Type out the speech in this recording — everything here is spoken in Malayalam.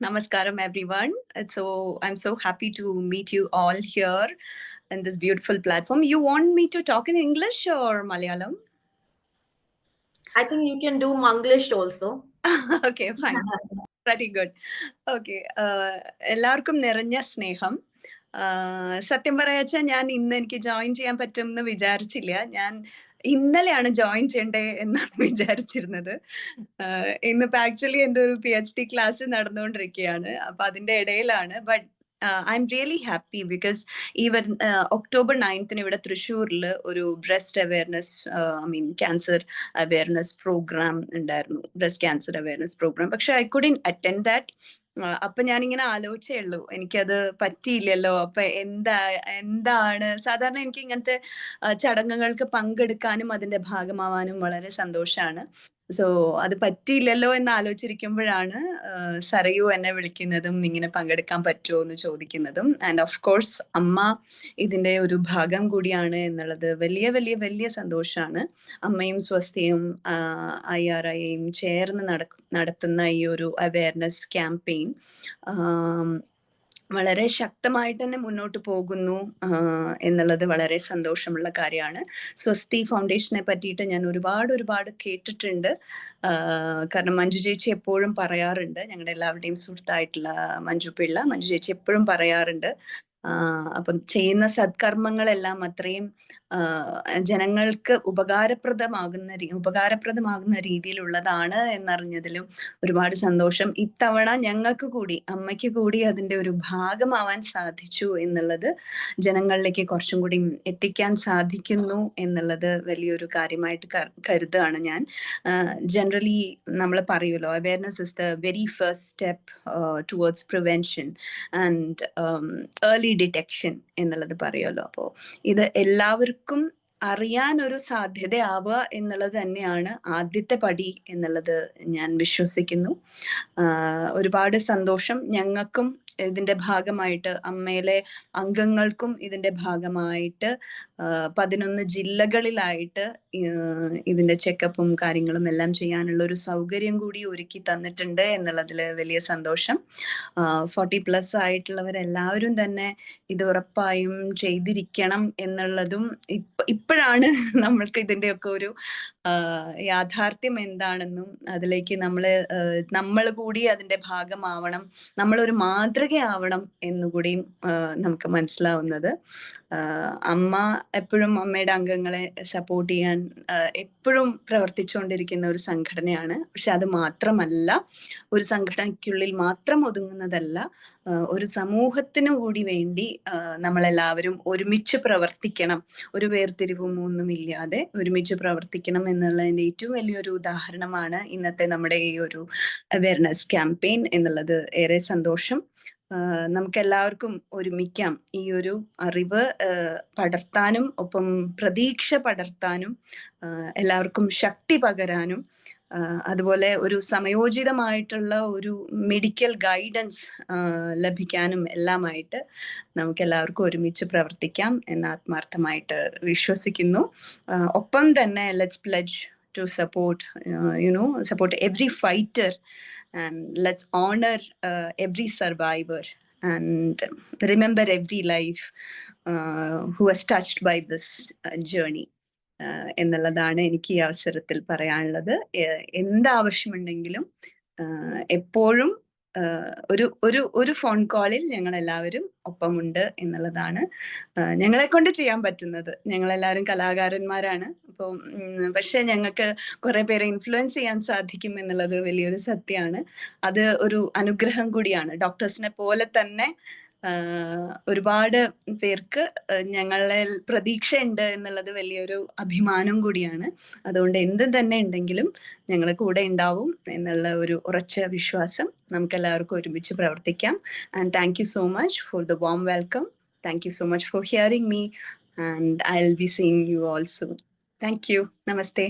Namaskaram, everyone. I'm so happy to meet you all here in this beautiful platform. You want me to talk in English or Malayalam? I think you can do Manglish also. Okay, fine. Pretty good. Okay. എല്ലാവർക്കും നിറഞ്ഞ സ്നേഹം. സത്യം പറയാച്ചാൽ ഞാൻ ഇന്ന് എനിക്ക് ജോയിൻ ചെയ്യാൻ പറ്റുമെന്ന് വിചാരിച്ചില്ല. ഞാൻ ഇന്നലെയാണ് ജോയിൻ ചെയ്യണ്ടേ എന്നാണ് വിചാരിച്ചിരുന്നത്. ഇന്നിപ്പോ ആക്ച്വലി എൻ്റെ ഒരു PhD ക്ലാസ് നടന്നുകൊണ്ടിരിക്കുകയാണ്. അപ്പൊ അതിന്റെ ഇടയിലാണ്. But I am really happy because even October 9th ഇവിടെ തൃശ്ശൂരിൽ ഒരു breast awareness cancer awareness programme ഉണ്ടായിരുന്നു. Breast cancer awareness programme. പക്ഷെ ഐ കുഡിൻ അറ്റൻഡ് ദാറ്റ്. അപ്പൊ ഞാനിങ്ങനെ ആലോചിച്ചേ ഉള്ളൂ, എനിക്കത് പറ്റിയില്ലല്ലോ. അപ്പൊ എന്താണ് സാധാരണ എനിക്ക് ഇങ്ങനത്തെ ചടങ്ങുകൾക്ക് പങ്കെടുക്കാനും അതിന്റെ ഭാഗമാവാനും വളരെ സന്തോഷമാണ്. സോ അത് പറ്റിയില്ലല്ലോ എന്ന് ആലോചിച്ചിരിക്കുമ്പോഴാണ് സരയു എന്നെ വിളിക്കുന്നതും ഇങ്ങനെ പങ്കെടുക്കാൻ പറ്റുമോ എന്ന് ചോദിക്കുന്നതും. ആൻഡ് ഓഫ് കോഴ്സ് അമ്മ ഇതിന്റെ ഒരു ഭാഗം കൂടിയാണ് എന്നുള്ളത് വലിയ വലിയ വലിയ സന്തോഷമാണ്. അമ്മയും സ്വസ്ഥയും IRIയും ചേർന്ന് നടത്തുന്ന ഈ ഒരു അവയർനെസ് ക്യാമ്പയിൻ വളരെ ശക്തമായിട്ട് തന്നെ മുന്നോട്ട് പോകുന്നു എന്നുള്ളത് വളരെ സന്തോഷമുള്ള കാര്യമാണ്. സ്വസ്തി ഫൗണ്ടേഷനെ പറ്റിയിട്ട് ഞാൻ ഒരുപാട് കേട്ടിട്ടുണ്ട്. കാരണം മഞ്ജു ചേച്ചി എപ്പോഴും പറയാറുണ്ട്, ഞങ്ങളുടെ എല്ലാവരുടെയും സുഹൃത്തായിട്ടുള്ള മഞ്ജു ചേച്ചി എപ്പോഴും പറയാറുണ്ട്, അപ്പം ചെയ്യുന്ന സത്കർമ്മങ്ങളെല്ലാം അത്രയും ജനങ്ങൾക്ക് ഉപകാരപ്രദമാകുന്ന രീതിയിലുള്ളതാണ് എന്നറിഞ്ഞതിലും ഒരുപാട് സന്തോഷം. ഇത്തവണ ഞങ്ങൾക്ക് കൂടി, അമ്മയ്ക്ക് കൂടി അതിന്റെ ഒരു ഭാഗമാവാൻ സാധിച്ചു എന്നുള്ളത്, ജനങ്ങളിലേക്ക് കുറച്ചും കൂടി എത്തിക്കാൻ സാധിക്കുന്നു എന്നുള്ളത് വലിയൊരു കാര്യമായിട്ട് കരുതുകയാണ് ഞാൻ. ജനറലി നമ്മൾ പറയുമല്ലോ, awareness is the very first step towards prevention and early detection എന്നുള്ളത് പറയുമല്ലോ. അപ്പോൾ ഇത് എല്ലാവർക്കും അറിയാൻ ഒരു സാധ്യതയാവുക എന്നുള്ളത് തന്നെയാണ് ആദ്യത്തെ പടി എന്നുള്ളത് ഞാൻ വിശ്വസിക്കുന്നു. ഒരുപാട് സന്തോഷം. ഞങ്ങൾക്കും ഇതിന്റെ ഭാഗമായിട്ട്, അമ്മയിലെ അംഗങ്ങൾക്കും ഇതിന്റെ ഭാഗമായിട്ട് 11 ജില്ലകളിലായിട്ട് ഇതിന്റെ ചെക്കപ്പും കാര്യങ്ങളും എല്ലാം ചെയ്യാനുള്ള ഒരു സൗകര്യം കൂടി ഒരുക്കി തന്നിട്ടുണ്ട് എന്നുള്ളതിൽ വലിയ സന്തോഷം. 40+ ആയിട്ടുള്ളവരെല്ലാവരും തന്നെ ഇത് ഉറപ്പായും ചെയ്തിരിക്കണം എന്നുള്ളതും ഇപ്പോഴാണ് നമ്മൾക്ക് ഇതിന്റെയൊക്കെ ഒരു യാഥാർത്ഥ്യം എന്താണെന്നും അതിലേക്ക് നമ്മൾ കൂടി അതിന്റെ ഭാഗമാവണം, നമ്മളൊരു മാതൃകയാവണം എന്നുകൂടിയും നമുക്ക് മനസ്സിലാവുന്നത്. അമ്മ എപ്പോഴും അമ്മയുടെ അംഗങ്ങളെ സപ്പോർട്ട് ചെയ്യാൻ എപ്പോഴും പ്രവർത്തിച്ചുകൊണ്ടിരിക്കുന്ന ഒരു സംഘടനയാണ്. പക്ഷെ അത് മാത്രമല്ല, ഒരു സംഘടനയ്ക്കുള്ളിൽ മാത്രം ഒതുങ്ങുന്നതല്ല, ഒരു സമൂഹത്തിനു കൂടി വേണ്ടി നമ്മളെല്ലാവരും ഒരുമിച്ച് പ്രവർത്തിക്കണം. ഒരു വേർതിരിവും ഒന്നുമില്ലാതെ ഒരുമിച്ച് പ്രവർത്തിക്കണം എന്നുള്ളതിന്റെ ഏറ്റവും വലിയൊരു ഉദാഹരണമാണ് ഇന്നത്തെ നമ്മുടെ ഈ ഒരു അവയർനെസ് ക്യാമ്പയിൻ എന്നുള്ളത്. ഏറെ സന്തോഷം. നമുക്കെല്ലാവർക്കും ഒരുമിക്കാം ഈ ഒരു അറിവ് പടർത്താനും ഒപ്പം പ്രതീക്ഷ പടർത്താനും എല്ലാവർക്കും ശക്തി പകരാനും അതുപോലെ ഒരു സമയോചിതമായിട്ടുള്ള ഒരു മെഡിക്കൽ ഗൈഡൻസ് ലഭിക്കാനും എല്ലാമായിട്ട് നമുക്ക് എല്ലാവർക്കും ഒരുമിച്ച് പ്രവർത്തിക്കാം എന്ന് ആത്മാർത്ഥമായിട്ട് വിശ്വസിക്കുന്നു. ഒപ്പം തന്നെ let's pledge to support every fighter, and let's honor every survivor and remember every life who was touched by this journey എന്നുള്ളതാണ് എനിക്ക് ഈ അവസരത്തിൽ പറയാനുള്ളത്. എന്താവശ്യമുണ്ടെങ്കിലും എപ്പോഴും ഒരു ഫോൺ കോളിൽ ഞങ്ങൾ എല്ലാവരും ഒപ്പമുണ്ട് എന്നുള്ളതാണ് ഞങ്ങളെ കൊണ്ട് ചെയ്യാൻ പറ്റുന്നത്. ഞങ്ങളെല്ലാവരും കലാകാരന്മാരാണ്. അപ്പോൾ പക്ഷെ ഞങ്ങൾക്ക് കുറെ പേരെ ഇൻഫ്ലുവൻസ് ചെയ്യാൻ സാധിക്കും എന്നുള്ളത് വലിയൊരു സത്യമാണ്. അത് ഒരു അനുഗ്രഹം കൂടിയാണ്. ഡോക്ടേഴ്സിനെ പോലെ തന്നെ ഒരുപാട് പേർക്ക് ഞങ്ങളിൽ പ്രതീക്ഷയുണ്ട് എന്നുള്ളത് വലിയൊരു അഭിമാനം കൂടിയാണ്. അതുകൊണ്ട് എന്ത് തന്നെ ഉണ്ടെങ്കിലും ഞങ്ങൾ കൂടെ ഉണ്ടാവും എന്നുള്ള ഒരു ഉറച്ച വിശ്വാസം. നമുക്ക് എല്ലാവർക്കും ഒരുമിച്ച് പ്രവർത്തിക്കാം. And thank you so much for the warm welcome. Thank you so much for hearing me, and I will be seeing you all soon. Thank you. Namaste.